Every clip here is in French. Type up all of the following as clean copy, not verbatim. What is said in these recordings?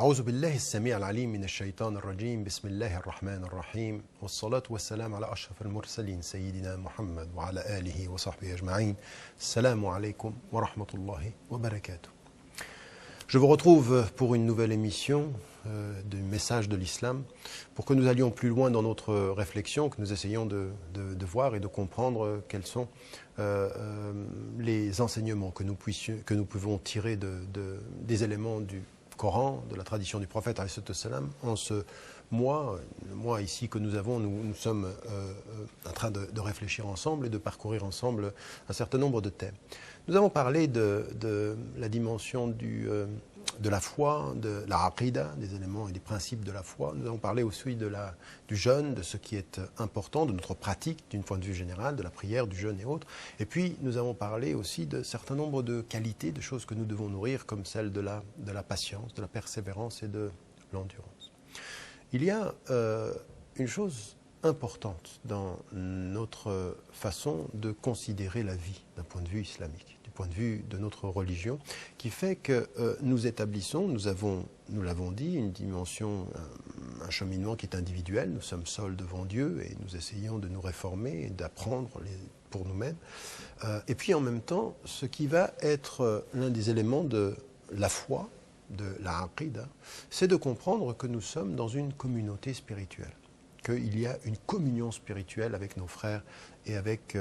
أعوذ بالله السميع العليم من الشيطان الرجيم بسم الله الرحمن الرحيم والصلاة والسلام على أشرف المرسلين سيدنا محمد وعلى آله وصحبه أجمعين. السلام عليكم ورحمة الله وبركاته. Je vous retrouve pour une nouvelle émission du message de l'islam, pour que nous allions plus loin dans notre réflexion, que nous essayions de voir et de comprendre quels sont les enseignements que nous pouvons tirer des éléments du Coran, de la tradition du prophète alayhi salam. En ce mois, le mois ici que nous avons, nous sommes en train de réfléchir ensemble et de parcourir ensemble un certain nombre de thèmes. Nous avons parlé de la dimension de la foi, de la aqida, des éléments et des principes de la foi. Nous avons parlé aussi du jeûne, de ce qui est important, de notre pratique d'un point de vue général, de la prière, du jeûne et autres. Et puis nous avons parlé aussi de certain nombre de qualités, de choses que nous devons nourrir, comme celle de la patience, de la persévérance et de l'endurance. Il y a une chose importante dans notre façon de considérer la vie d'un point de vue islamique, du point de vue de notre religion, qui fait que nous établissons, nous l'avons dit, une dimension, un cheminement qui est individuel. Nous sommes seuls devant Dieu et nous essayons de nous réformer et d'apprendre pour nous-mêmes. Et puis en même temps, ce qui va être l'un des éléments de la foi, de la aqida, c'est de comprendre que nous sommes dans une communauté spirituelle, qu'il y a une communion spirituelle avec nos frères et avec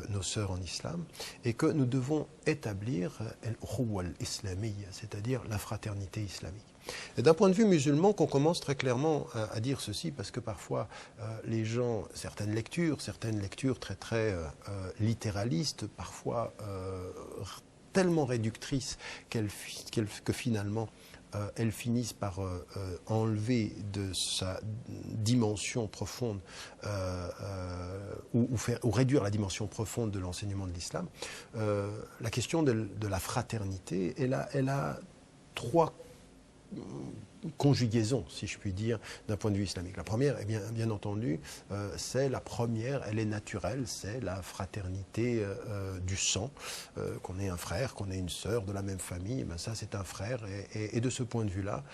nos sœurs en islam, et que nous devons établir al-ukhuwa al-islamiyya, c'est-à-dire la fraternité islamique. Et d'un point de vue musulman, qu'on commence très clairement à dire ceci, parce que parfois les gens, certaines lectures très littéralistes, parfois tellement réductrices que finalement elles finissent par enlever de sa dimension profonde ou réduire la dimension profonde de l'enseignement de l'islam. La question de la fraternité, elle a trois conjugaison, si je puis dire, d'un point de vue islamique. La première, eh bien entendu, elle est naturelle, c'est la fraternité du sang, qu'on ait un frère, qu'on ait une sœur de la même famille, ben ça c'est un frère, et de ce point de vue-là,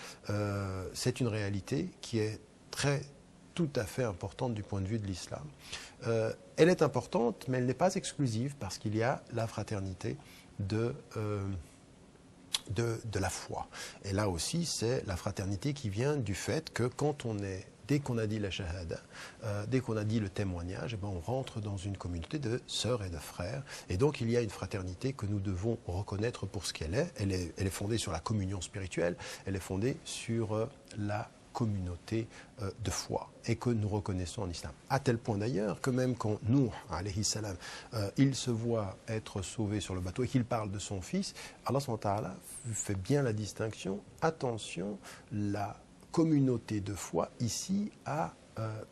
c'est une réalité qui est tout à fait importante du point de vue de l'islam. Elle est importante, mais elle n'est pas exclusive, parce qu'il y a la fraternité de la foi. Et là aussi, c'est la fraternité qui vient du fait que dès qu'on a dit la shahada, dès qu'on a dit le témoignage, on rentre dans une communauté de sœurs et de frères. Et donc il y a une fraternité que nous devons reconnaître pour ce qu'elle est. Elle est fondée sur la communion spirituelle, elle est fondée sur la communauté de foi et que nous reconnaissons en islam. À tel point d'ailleurs que même quand Nuh, alayhi salam, il se voit être sauvé sur le bateau et qu'il parle de son fils, Allah subhanahu wa ta'ala fait bien la distinction. Attention, la communauté de foi ici a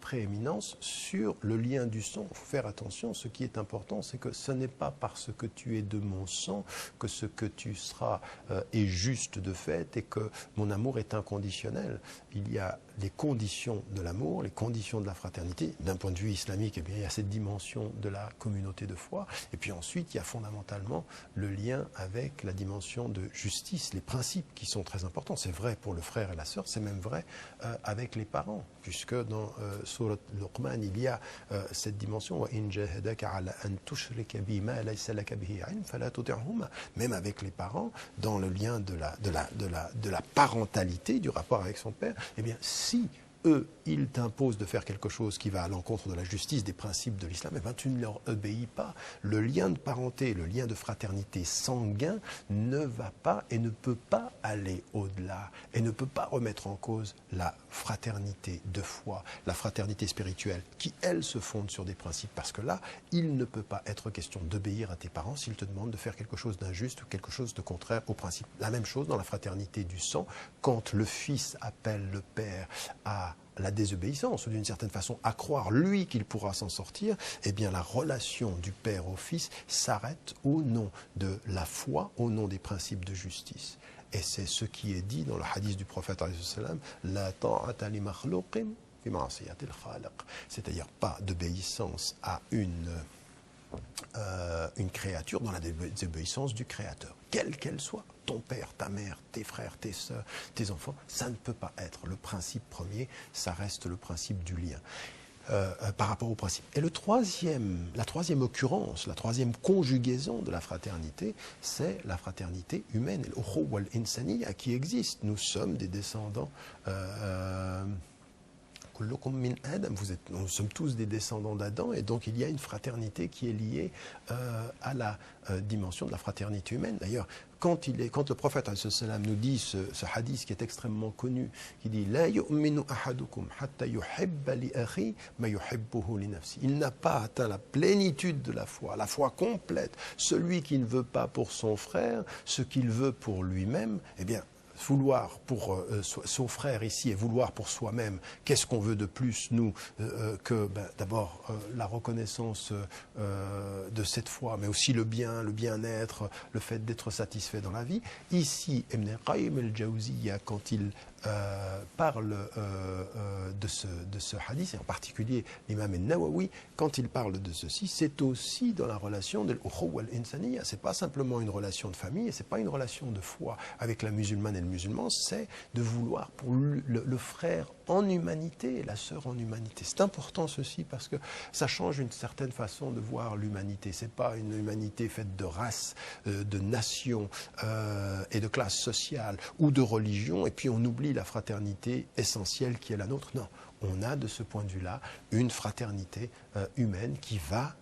prééminence sur le lien du sang. Il faut faire attention, ce qui est important, c'est que ce n'est pas parce que tu es de mon sang que ce que tu seras est juste de fait et que mon amour est inconditionnel. Il y a les conditions de l'amour, les conditions de la fraternité. D'un point de vue islamique, eh bien, il y a cette dimension de la communauté de foi. Et puis ensuite, il y a fondamentalement le lien avec la dimension de justice, les principes qui sont très importants. C'est vrai pour le frère et la sœur, c'est même vrai avec les parents, puisque dans Surat Luqman, il y a cette dimension même avec les parents, dans le lien de la parentalité, du rapport avec son père. Eh bien, si eux, ils t'imposent de faire quelque chose qui va à l'encontre de la justice, des principes de l'islam, eh bien, tu ne leur obéis pas. Le lien de parenté, le lien de fraternité sanguin ne va pas et ne peut pas aller au-delà et ne peut pas remettre en cause la fraternité de foi, la fraternité spirituelle, qui, elle, se fonde sur des principes. Parce que là, il ne peut pas être question d'obéir à tes parents s'ils te demandent de faire quelque chose d'injuste ou quelque chose de contraire aux principes. La même chose dans la fraternité du sang, quand le fils appelle le père à la désobéissance, ou d'une certaine façon à croire lui qu'il pourra s'en sortir, eh bien la relation du père au fils s'arrête au nom de la foi, au nom des principes de justice. Et c'est ce qui est dit dans le hadith du prophète alayhi salam, la ta'ata li makhluqin fi ma'siyatil khaliq, c'est-à-dire pas d'obéissance à une une créature dans la désobéissance du Créateur, quelle qu'elle soit. Ton père, ta mère, tes frères, tes sœurs, tes enfants, ça ne peut pas être. Le principe premier, ça reste le principe du lien. Par rapport au principe. Et la troisième occurrence, la troisième conjugaison de la fraternité, c'est la fraternité humaine, l'ukhuwa al-insaniya, qui existe. Nous sommes des descendants. Nous sommes tous des descendants d'Adam, et donc il y a une fraternité qui est liée à la dimension de la fraternité humaine. D'ailleurs, quand le prophète nous dit ce hadith qui est extrêmement connu, qui dit La yu'minu ahadukum hatta yuhibba li akhi ma yuhibbuhu li nafsi. Il n'a pas atteint la plénitude de la foi complète. Celui qui ne veut pas pour son frère ce qu'il veut pour lui-même, eh bien, vouloir pour son frère ici et vouloir pour soi-même, qu'est-ce qu'on veut de plus, nous, que d'abord la reconnaissance de cette foi, mais aussi le bien-être, le fait d'être satisfait dans la vie. Ici, Ibn Qayyim al-Jawziyya, quand il parle de ce hadith, et en particulier l'imam al-Nawawi, quand il parle de ceci, c'est aussi dans la relation de l'ukhuwa al-insaniya. C'est pas simplement une relation de famille, et c'est pas une relation de foi avec la musulmane et le musulman, c'est de vouloir pour le frère en humanité, la sœur en humanité. C'est important ceci parce que ça change une certaine façon de voir l'humanité. C'est pas une humanité faite de race, de nation et de classe sociale ou de religion, et puis on oublie la fraternité essentielle qui est la nôtre. Non, on a de ce point de vue-là une fraternité humaine qui va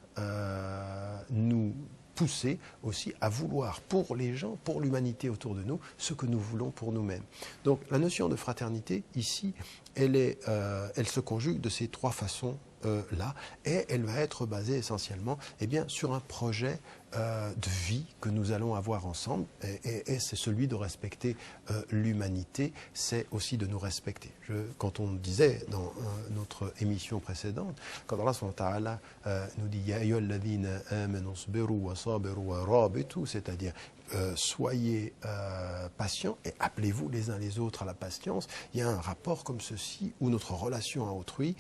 nous pousser aussi à vouloir pour les gens, pour l'humanité autour de nous, ce que nous voulons pour nous-mêmes. Donc la notion de fraternité, ici, elle se conjugue de ces trois façons-là, et elle va être basée essentiellement sur un projet de vie que nous allons avoir ensemble, et c'est celui de respecter l'humanité, c'est aussi de nous respecter. Quand on disait dans notre émission précédente, quand Allah subhanahu wa ta'ala nous dit Ya ayyuhalladhina amanu sbiru wa sabiru wa rabitu, c'est-à-dire soyez patients et appelez-vous les uns les autres à la patience, il y a un rapport comme ceci où notre relation à autrui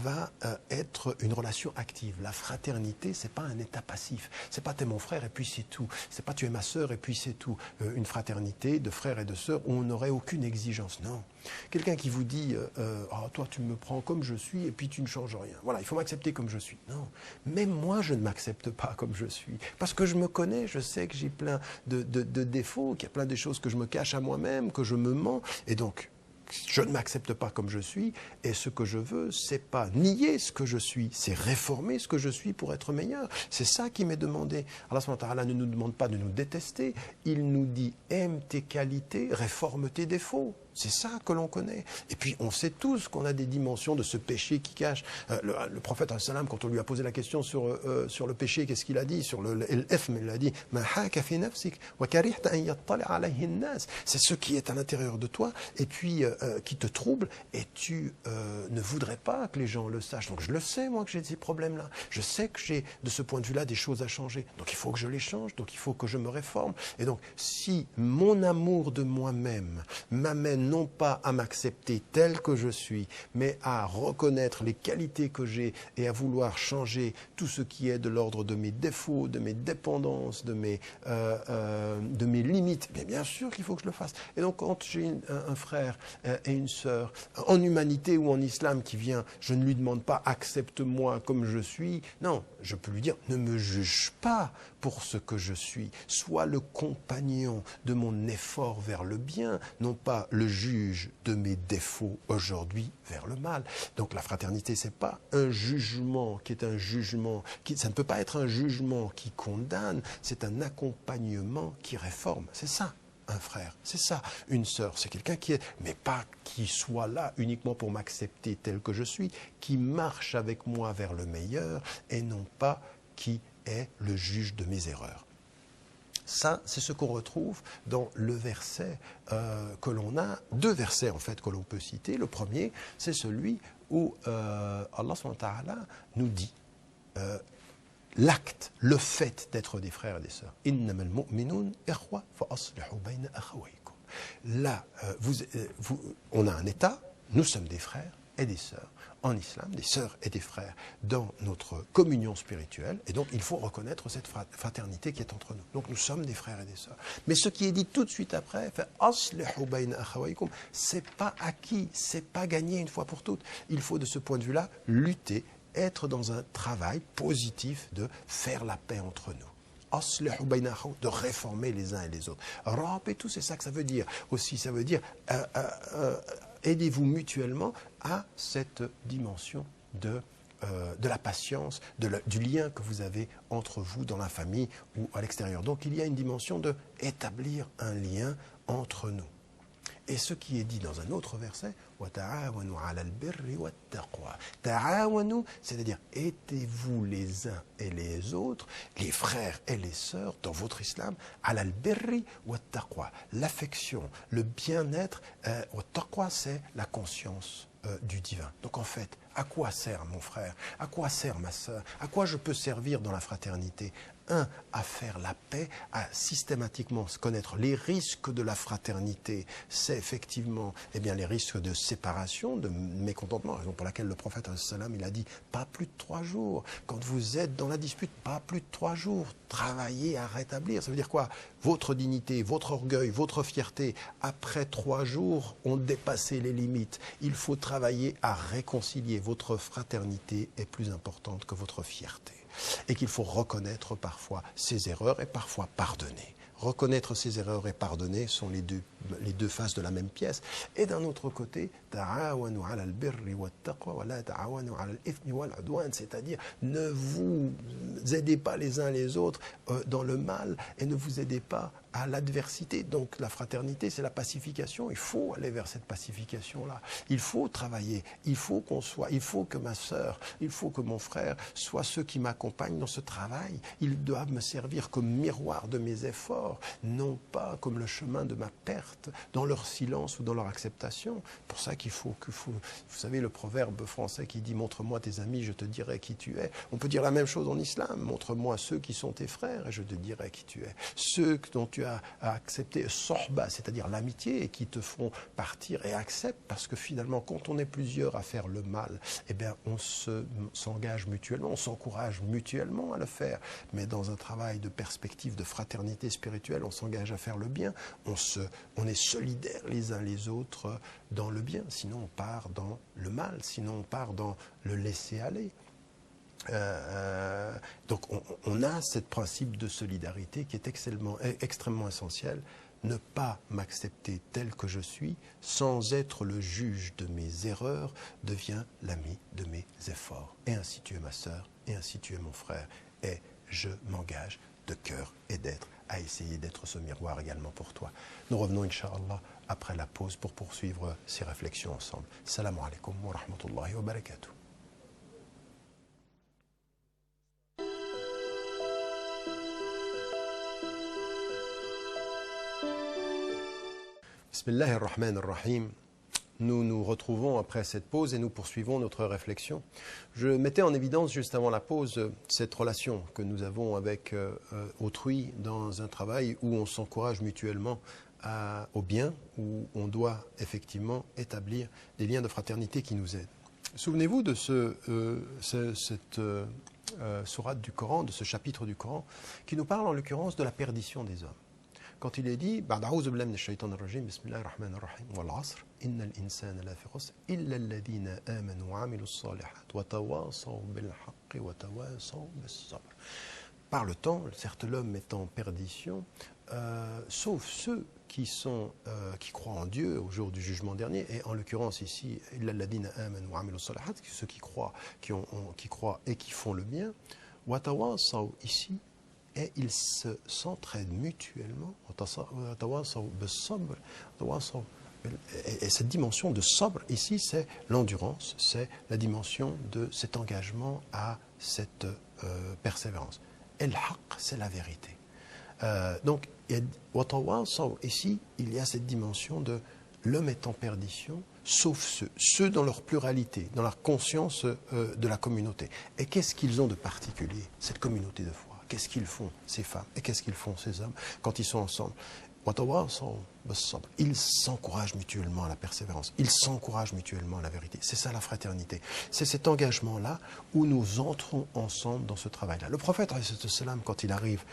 va être une relation active. La fraternité, c'est pas un état passif, c'est pas t'es mon frère et puis c'est tout, c'est pas tu es ma sœur et puis c'est tout. Une fraternité de frères et de sœurs où on n'aurait aucune exigence, non. Quelqu'un qui vous dit oh, toi tu me prends comme je suis et puis tu ne changes rien, voilà, il faut m'accepter comme je suis. Non, même moi je ne m'accepte pas comme je suis, parce que je me connais, je sais que j'ai plein de défauts, qu'il y a plein de choses que je me cache à moi-même, que je me mens, et donc je ne m'accepte pas comme je suis, et ce que je veux, c'est pas nier ce que je suis, c'est réformer ce que je suis pour être meilleur. C'est ça qui m'est demandé. Allah subhanahu wa ta'ala ne nous demande pas de nous détester, il nous dit aime tes qualités, réforme tes défauts. C'est ça que l'on connaît. Et puis, on sait tous qu'on a des dimensions de ce péché qui cache. Le prophète, quand on lui a posé la question sur le péché, qu'est-ce qu'il a dit? Sur l'ithm, il a dit c'est ce qui est à l'intérieur de toi, et puis qui te trouble, et tu ne voudrais pas que les gens le sachent. Donc, je le sais, moi, que j'ai ces problèmes-là. Je sais que j'ai, de ce point de vue-là, des choses à changer. Donc, il faut que je les change. Donc, il faut que je me réforme. Et donc, si mon amour de moi-même m'amène non pas à m'accepter tel que je suis, mais à reconnaître les qualités que j'ai et à vouloir changer tout ce qui est de l'ordre de mes défauts, de mes dépendances, de mes limites, mais bien sûr qu'il faut que je le fasse. Et donc quand j'ai un frère et une sœur en humanité ou en islam qui vient, je ne lui demande pas accepte-moi comme je suis, non, je peux lui dire ne me juge pas pour ce que je suis, sois le compagnon de mon effort vers le bien, non pas le juge de mes défauts aujourd'hui vers le mal. Donc la fraternité, c'est pas un jugement qui est un jugement, ça ne peut pas être un jugement qui condamne, c'est un accompagnement qui réforme. C'est ça, un frère, c'est ça. Une sœur, c'est quelqu'un qui est, mais pas qui soit là uniquement pour m'accepter tel que je suis, qui marche avec moi vers le meilleur et non pas qui est le juge de mes erreurs. Ça, c'est ce qu'on retrouve dans le verset que l'on a, deux versets en fait que l'on peut citer. Le premier, c'est celui où Allah subhanahu wa ta'ala nous dit l'acte, le fait d'être des frères et des sœurs. Innamal mu'minun ikhwa fa aslihu bayna akhawaykum. Là, on a un état, nous sommes des frères, et des sœurs en islam, des sœurs et des frères dans notre communion spirituelle. Et donc, il faut reconnaître cette fraternité qui est entre nous. Donc, nous sommes des frères et des sœurs. Mais ce qui est dit tout de suite après, c'est pas acquis, c'est pas gagné une fois pour toutes. Il faut, de ce point de vue-là, lutter, être dans un travail positif de faire la paix entre nous. De réformer les uns et les autres. Rab et tout, c'est ça que ça veut dire. Aussi, ça veut dire aidez-vous mutuellement à cette dimension de la patience, du lien que vous avez entre vous dans la famille ou à l'extérieur. Donc il y a une dimension de établir un lien entre nous. Et ce qui est dit dans un autre verset, c'est-à-dire aidez-vous les uns et les autres, les frères et les sœurs dans votre islam, l'affection, le bien-être, c'est la conscience du divin. Donc en fait, à quoi sert mon frère? À quoi sert ma sœur? À quoi je peux servir dans la fraternité? À faire la paix, à systématiquement connaître les risques de la fraternité. C'est effectivement les risques de séparation, de mécontentement, raison pour laquelle le prophète il a dit pas plus de 3 jours. Quand vous êtes dans la dispute, pas plus de 3 jours. Travaillez à rétablir. Ça veut dire quoi? Votre dignité, votre orgueil, votre fierté, après 3 jours, ont dépassé les limites. Il faut travailler à réconcilier. Votre fraternité est plus importante que votre fierté. Et qu'il faut reconnaître parfois ses erreurs et parfois pardonner. Reconnaître ses erreurs et pardonner sont les deux faces de la même pièce. Et d'un autre côté, c'est-à-dire ne vous aidez pas les uns les autres dans le mal et ne vous aidez pas à l'adversité. Donc la fraternité, c'est la pacification. Il faut aller vers cette pacification-là. Il faut travailler. Il faut que ma sœur, il faut que mon frère soient ceux qui m'accompagnent dans ce travail. Ils doivent me servir comme miroir de mes efforts, non pas comme le chemin de ma perte, dans leur silence ou dans leur acceptation. Pour ça qu'il faut, vous savez, le proverbe français qui dit « Montre-moi tes amis, je te dirai qui tu es ». On peut dire la même chose en islam. Montre-moi ceux qui sont tes frères et je te dirai qui tu es. Ceux dont tu as accepté sohba, c'est-à-dire l'amitié, et qui te font partir et acceptent, parce que finalement, quand on est plusieurs à faire le mal, on s'engage mutuellement, on s'encourage mutuellement à le faire. Mais dans un travail de perspective, de fraternité spirituelle, on s'engage à faire le bien, on est solidaires les uns les autres dans le bien, sinon on part dans le mal, sinon on part dans le laisser-aller. Donc on a ce principe de solidarité qui est extrêmement essentiel. Ne pas m'accepter tel que je suis, sans être le juge de mes erreurs, devient l'ami de mes efforts. Et ainsi tu es ma sœur, et ainsi tu es mon frère. Et je m'engage de cœur et d'être à essayer d'être ce miroir également pour toi. Nous revenons, Inch'Allah, après la pause pour poursuivre ces réflexions ensemble. Salam alaikum wa rahmatullahi wa barakatuh. Bismillah ar-Rahman ar-Rahim. Nous nous retrouvons après cette pause et nous poursuivons notre réflexion. Je mettais en évidence juste avant la pause cette relation que nous avons avec autrui dans un travail où on s'encourage mutuellement au bien, où on doit effectivement établir des liens de fraternité qui nous aident. Souvenez-vous de cette sourate du Coran, de ce chapitre du Coran, qui nous parle en l'occurrence de la perdition des hommes. Quand il est dit, A'udhu billahi minash shaytanir rajim, bismillahir rahmanir rahim, wal 'asr, innal insana lafi khusr, illa alladhina amanu wa 'amilus salihat, wa tawasaw bil haqqi wa tawasaw bis sabr. Par le temps, certes l'homme est en perdition, sauf ceux qui croient en Dieu au jour du jugement dernier, et en l'occurrence ici, illa alladhina amanu wa 'amilus salihat, ceux qui croient et qui font le bien, wa tawasaw ici. Et ils s'entraident mutuellement. Et cette dimension de sobre, ici, c'est l'endurance, c'est la dimension de cet engagement à cette persévérance. Et le haqq, c'est la vérité. Donc, ici, il y a cette dimension de l'homme est en perdition, sauf ceux dans leur pluralité, dans leur conscience de la communauté. Et qu'est-ce qu'ils ont de particulier, cette communauté de foi? Qu'est-ce qu'ils font, ces femmes, et qu'est-ce qu'ils font, ces hommes, quand ils sont ensemble? Ils s'encouragent mutuellement à la persévérance. Ils s'encouragent mutuellement à la vérité. C'est ça la fraternité. C'est cet engagement-là où nous entrons ensemble dans ce travail-là. Le prophète, quand il arrive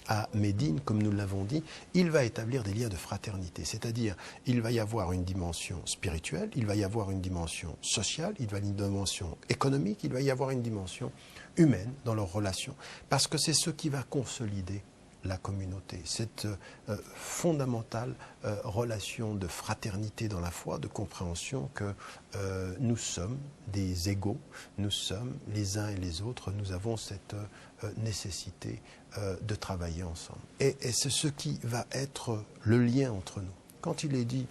à Médine, comme nous l'avons dit, il va établir des liens de fraternité. C'est-à-dire, il va y avoir une dimension spirituelle, il va y avoir une dimension sociale, il va y avoir une dimension économique, il va y avoir une dimension humaine dans leurs relations. Parce que c'est ce qui va consolider la communauté, cette fondamentale relation de fraternité dans la foi, de compréhension que nous sommes des égaux, nous sommes les uns et les autres, nous avons cette nécessité de travailler ensemble. Et c'est ce qui va être le lien entre nous. Quand il est dit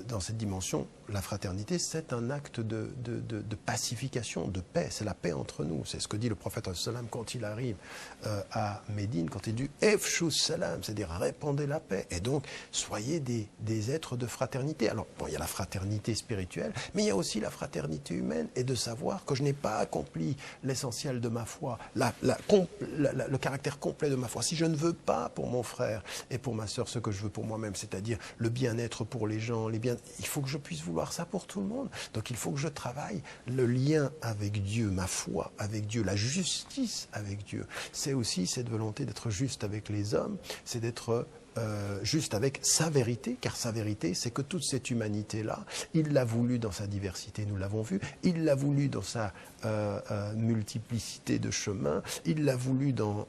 dans cette dimension, la fraternité, c'est un acte de pacification, de paix. C'est la paix entre nous. C'est ce que dit le prophète quand il arrive à Médine, quand il dit « Efshus salam », c'est-à-dire « répandez la paix ». Et donc, soyez des êtres de fraternité. Alors, bon, il y a la fraternité spirituelle, mais il y a aussi la fraternité humaine, et de savoir que je n'ai pas accompli l'essentiel de ma foi, le caractère complet de ma foi. Si je ne veux pas pour mon frère et pour ma sœur ce que je veux pour moi-même, c'est-à-dire le bien-être pour les gens, il faut que je puisse vouloir ça pour tout le monde. Donc il faut que je travaille le lien avec Dieu, ma foi avec Dieu, la justice avec Dieu. C'est aussi cette volonté d'être juste avec les hommes, c'est d'être juste avec sa vérité, car sa vérité, c'est que toute cette humanité-là, il l'a voulu dans sa diversité, nous l'avons vu, il l'a voulu dans sa multiplicité de chemins, il l'a voulu dans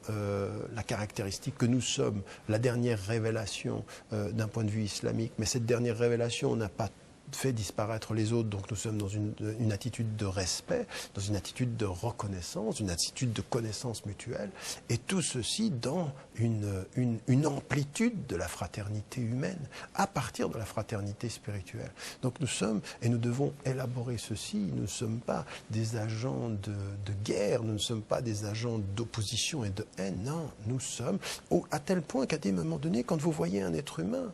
la caractéristique que nous sommes, la dernière révélation d'un point de vue islamique, mais cette dernière révélation n'a pas fait disparaître les autres, donc nous sommes dans une attitude de respect, dans une attitude de reconnaissance, une attitude de connaissance mutuelle, et tout ceci dans une amplitude de la fraternité humaine, à partir de la fraternité spirituelle. Donc nous sommes, et nous devons élaborer ceci, nous ne sommes pas des agents de guerre, nous ne sommes pas des agents d'opposition et de haine, non, nous sommes, à tel point qu'à des moments donnés, quand vous voyez un être humain,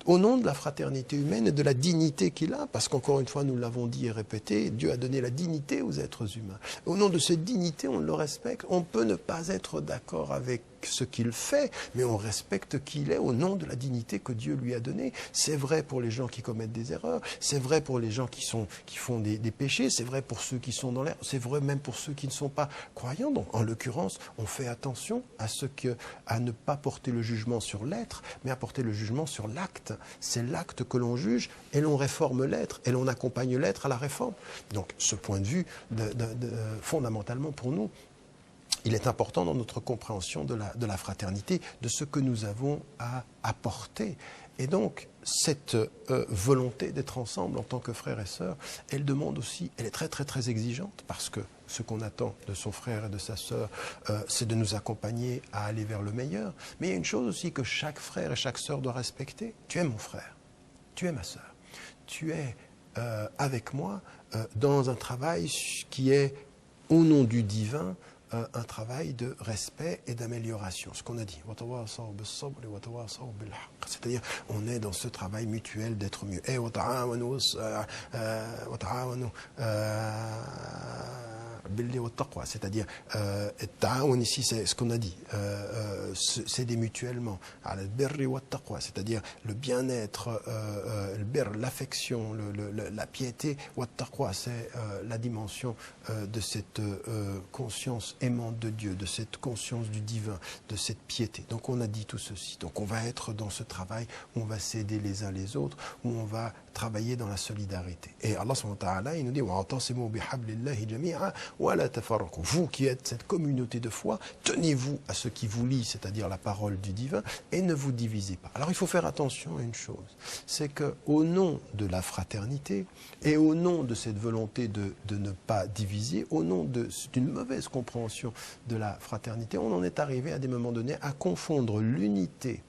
au nom de la fraternité humaine et de la dignité qu'il a, parce qu'encore une fois, nous l'avons dit et répété, Dieu a donné la dignité aux êtres humains. Au nom de cette dignité, on le respecte. On peut ne pas être d'accord avec ce qu'il fait, mais on respecte qui il est au nom de la dignité que Dieu lui a donnée. C'est vrai pour les gens qui commettent des erreurs, c'est vrai pour les gens qui font des péchés, c'est vrai pour ceux qui sont dans l'air, c'est vrai même pour ceux qui ne sont pas croyants. Donc, en l'occurrence, on fait attention à ne pas porter le jugement sur l'être, mais à porter le jugement sur l'acte. C'est l'acte que l'on juge et l'on réforme l'être et l'on accompagne l'être à la réforme. Donc, ce point de vue, fondamentalement pour nous, il est important dans notre compréhension de la fraternité, de ce que nous avons à apporter. Et donc, cette volonté d'être ensemble en tant que frères et sœurs, elle demande aussi, elle est très très très exigeante, parce que ce qu'on attend de son frère et de sa sœur, c'est de nous accompagner à aller vers le meilleur. Mais il y a une chose aussi que chaque frère et chaque sœur doit respecter. Tu es mon frère, tu es ma sœur, tu es avec moi dans un travail qui est, au nom du divin, un travail de respect et d'amélioration. Ce qu'on a dit. C'est-à-dire, on est dans ce travail mutuel d'être mieux. C'est-à-dire, ici, c'est ce qu'on a dit. C'est des mutuellement. C'est-à-dire, le bien-être, l'affection, la piété. C'est la dimension de cette conscience aimante de Dieu, de cette conscience du divin, de cette piété. Donc on a dit tout ceci. Donc on va être dans ce travail où on va s'aider les uns les autres, où on va travailler dans la solidarité. Et Allah subhanahu wa ta'ala, il nous dit وَاعْتَصِمُوا بِحَبْلِ اللَّهِ جَمِيعًا وَلَا تَفَرَّقُوا. Vous qui êtes cette communauté de foi, tenez-vous à ce qui vous lie, c'est-à-dire la parole du divin, et ne vous divisez pas. Alors il faut faire attention à une chose, c'est qu'au nom de la fraternité et au nom de cette volonté de ne pas diviser, au nom d'une mauvaise compréhension de la fraternité, on en est arrivé à des moments donnés à confondre l'unité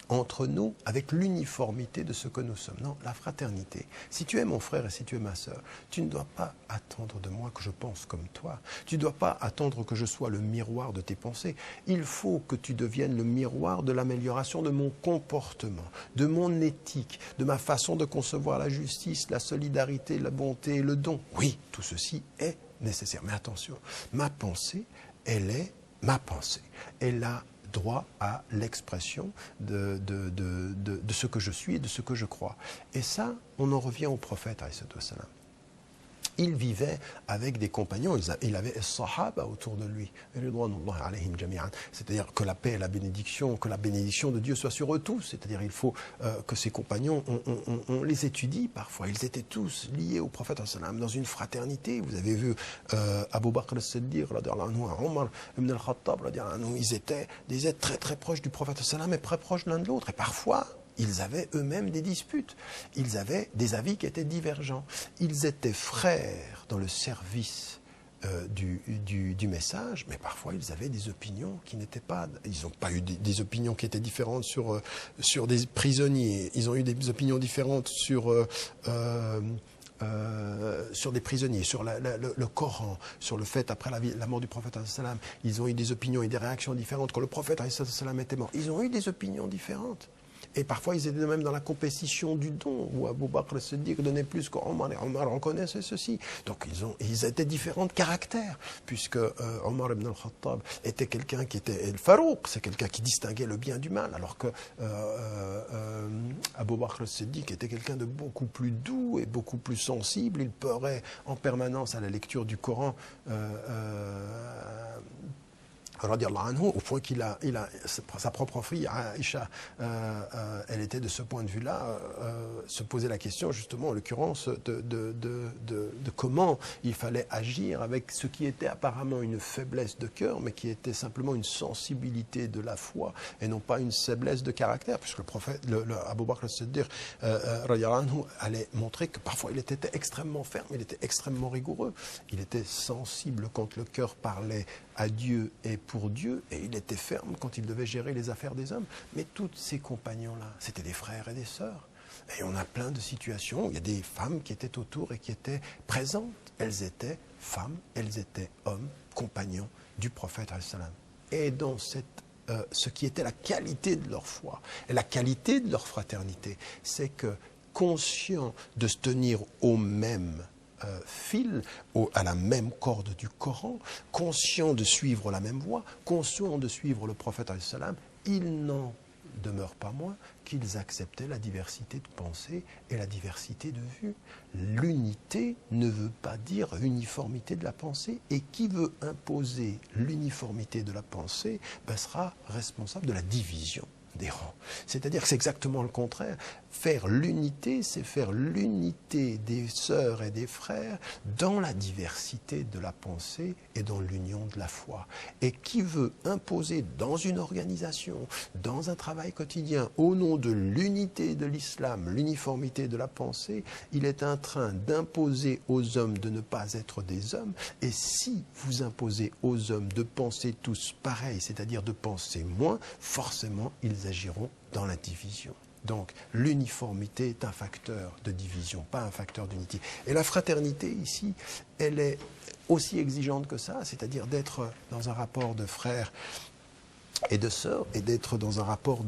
entre nous avec l'uniformité de ce que nous sommes. Non, la fraternité. Si tu es mon frère et si tu es ma sœur, tu ne dois pas attendre de moi que je pense comme toi. Tu ne dois pas attendre que je sois le miroir de tes pensées. Il faut que tu deviennes le miroir de l'amélioration de mon comportement, de mon éthique, de ma façon de concevoir la justice, la solidarité, la bonté et le don. Oui, tout ceci est nécessaire. Mais attention, ma pensée, elle est ma pensée. Elle a droit à l'expression de ce que je suis et de ce que je crois. Et ça, on en revient au prophète, alayhi salam. Il vivait avec des compagnons, il avait les sahaba autour de lui, c'est-à-dire que la paix et la bénédiction, que la bénédiction de Dieu soit sur eux tous, c'est-à-dire il faut que ses compagnons, on les étudie parfois, ils étaient tous liés au prophète dans une fraternité. Vous avez vu Abu Bakr as-Siddiq, Omar ibn al-Khattab, ils étaient très très proches du prophète et très proches l'un de l'autre, et parfois ils avaient eux-mêmes des disputes. Ils avaient des avis qui étaient divergents. Ils étaient frères dans le service du message, mais parfois ils avaient des opinions qui n'étaient pas... Ils n'ont pas eu des opinions qui étaient différentes sur des prisonniers. Ils ont eu des opinions différentes sur des prisonniers, sur le Coran, sur le fait, après la mort du prophète, ils ont eu des opinions et des réactions différentes. Quand le prophète était mort, ils ont eu des opinions différentes. Et parfois, ils étaient même dans la compétition du don, où Abu Bakr se dit que donnait plus qu'Omar, et Omar reconnaissait ceci. Donc, ils étaient différents de caractère, puisque Omar ibn al-Khattab était quelqu'un qui était el Farouk, c'est quelqu'un qui distinguait le bien du mal, alors que Abu Bakr as-Siddiq était quelqu'un de beaucoup plus doux et beaucoup plus sensible. Il pleurait en permanence à la lecture du Coran, au point qu'il a sa propre fille, Aïcha, elle était de ce point de vue-là, se posait la question justement, en l'occurrence, de comment il fallait agir avec ce qui était apparemment une faiblesse de cœur, mais qui était simplement une sensibilité de la foi, et non pas une faiblesse de caractère, puisque le prophète, Abu Bakr as-Siddiq, allait montrer que parfois il était extrêmement ferme, il était extrêmement rigoureux, il était sensible quand le cœur parlait à Dieu et pour Dieu, et il était ferme quand il devait gérer les affaires des hommes. Mais tous ces compagnons-là, c'était des frères et des sœurs. Et on a plein de situations où il y a des femmes qui étaient autour et qui étaient présentes. Elles étaient femmes, elles étaient hommes, compagnons du prophète. Et dans ce qui était la qualité de leur foi et la qualité de leur fraternité, c'est que, conscients de se tenir au même fil, à la même corde du Coran, conscients de suivre la même voie, conscients de suivre le prophète, ils n'en demeurent pas moins qu'ils acceptaient la diversité de pensée et la diversité de vues. L'unité ne veut pas dire uniformité de la pensée, et qui veut imposer l'uniformité de la pensée sera responsable de la division des rangs. C'est-à-dire que c'est exactement le contraire. Faire l'unité, c'est faire l'unité des sœurs et des frères dans la diversité de la pensée et dans l'union de la foi. Et qui veut imposer dans une organisation, dans un travail quotidien, au nom de l'unité de l'islam, l'uniformité de la pensée, il est en train d'imposer aux hommes de ne pas être des hommes. Et si vous imposez aux hommes de penser tous pareil, c'est-à-dire de penser moins, forcément ils agiront dans la division. Donc l'uniformité est un facteur de division, pas un facteur d'unité. Et la fraternité ici, elle est aussi exigeante que ça, c'est-à-dire d'être dans un rapport de frères et de sœurs, et d'être dans un rapport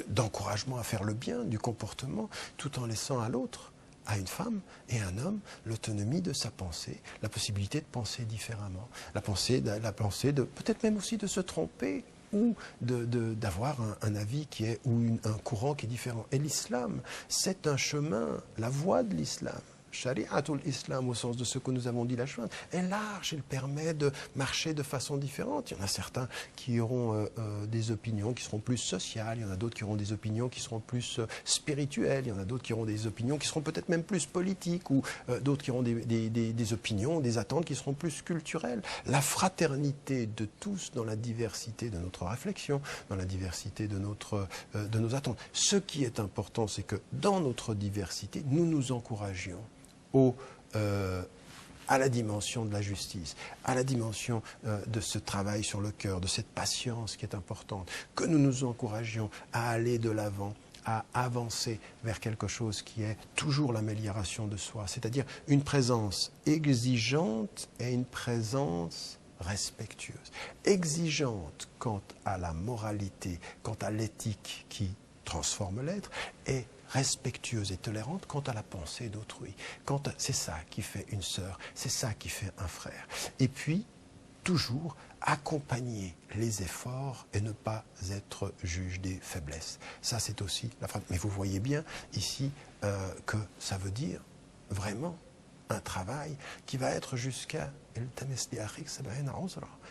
d'encouragement à faire le bien, du comportement, tout en laissant à l'autre, à une femme et à un homme, l'autonomie de sa pensée, la possibilité de penser différemment, la pensée de peut-être même aussi de se tromper, ou d'avoir un avis qui est, ou un courant qui est différent. Et l'islam, c'est un chemin, la voie de l'islam, Shari'atul Islam, au sens de ce que nous avons dit la chose, est large. Il permet de marcher de façon différente. Il y en a certains qui auront des opinions qui seront plus sociales, il y en a d'autres qui auront des opinions qui seront plus spirituelles, il y en a d'autres qui auront des opinions qui seront peut-être même plus politiques, ou d'autres qui auront des opinions, des attentes qui seront plus culturelles. La fraternité de tous dans la diversité de notre réflexion, dans la diversité de nos attentes. Ce qui est important, c'est que dans notre diversité, nous nous encouragions à la dimension de la justice, à la dimension de ce travail sur le cœur, de cette patience qui est importante, que nous nous encouragions à aller de l'avant, à avancer vers quelque chose qui est toujours l'amélioration de soi, c'est-à-dire une présence exigeante et une présence respectueuse. Exigeante quant à la moralité, quant à l'éthique qui transforme l'être, et respectueuse et tolérante quant à la pensée d'autrui. C'est ça qui fait une sœur, c'est ça qui fait un frère. Et puis, toujours accompagner les efforts et ne pas être juge des faiblesses. Ça, c'est aussi la phrase. Mais vous voyez bien ici que ça veut dire vraiment un travail qui va être jusqu'à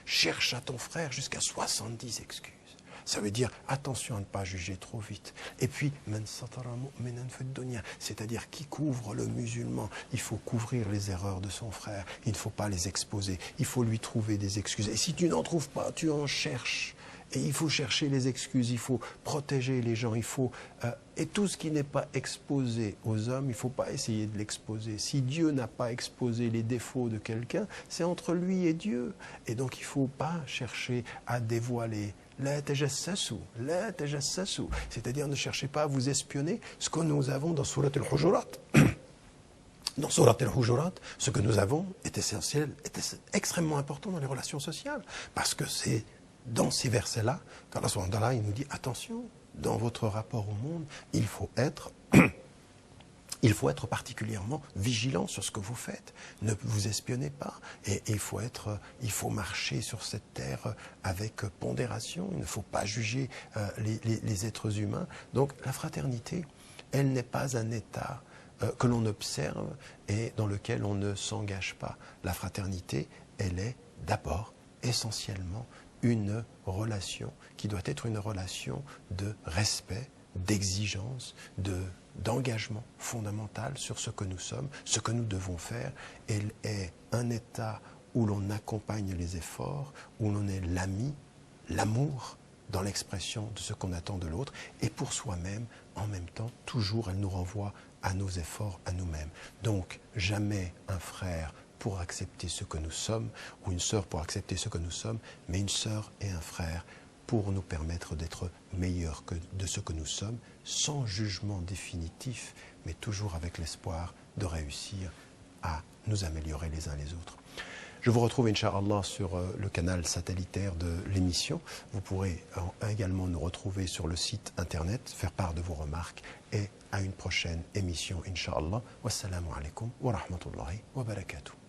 cherche à ton frère jusqu'à 70 excuses. Ça veut dire attention à ne pas juger trop vite. Et puis, c'est-à-dire qui couvre le musulman. Il faut couvrir les erreurs de son frère. Il ne faut pas les exposer. Il faut lui trouver des excuses. Et si tu n'en trouves pas, tu en cherches. Et il faut chercher les excuses, il faut protéger les gens, et tout ce qui n'est pas exposé aux hommes, il ne faut pas essayer de l'exposer. Si Dieu n'a pas exposé les défauts de quelqu'un, c'est entre lui et Dieu. Et donc il ne faut pas chercher à dévoiler. La tajassasu, c'est-à-dire ne cherchez pas à vous espionner. Ce que nous avons dans Surat al-Hujurat, dans Surat al-Hujurat, ce que nous avons est essentiel, est extrêmement important dans les relations sociales, parce que c'est dans ces versets-là, qu'Allah subhanahu wa ta'ala, il nous dit attention, dans votre rapport au monde, il faut être particulièrement vigilant sur ce que vous faites. Ne vous espionnez pas. Et il faut marcher sur cette terre avec pondération. Il ne faut pas juger les êtres humains. Donc la fraternité, elle n'est pas un état que l'on observe et dans lequel on ne s'engage pas. La fraternité, elle est d'abord, essentiellement, une relation qui doit être une relation de respect, d'exigence, d'engagement fondamental sur ce que nous sommes, ce que nous devons faire. Elle est un état où l'on accompagne les efforts, où l'on est l'ami, l'amour dans l'expression de ce qu'on attend de l'autre, et pour soi-même, en même temps, toujours elle nous renvoie à nos efforts, à nous-mêmes. Donc, jamais un frère pour accepter ce que nous sommes, ou une sœur pour accepter ce que nous sommes, mais une sœur et un frère pour nous permettre d'être meilleurs que de ce que nous sommes, sans jugement définitif, mais toujours avec l'espoir de réussir à nous améliorer les uns les autres. Je vous retrouve, Inch'Allah, sur le canal satellitaire de l'émission. Vous pourrez également nous retrouver sur le site internet, faire part de vos remarques, et à une prochaine émission, Inch'Allah. Wassalamu alaikum wa rahmatullahi wa barakatuh.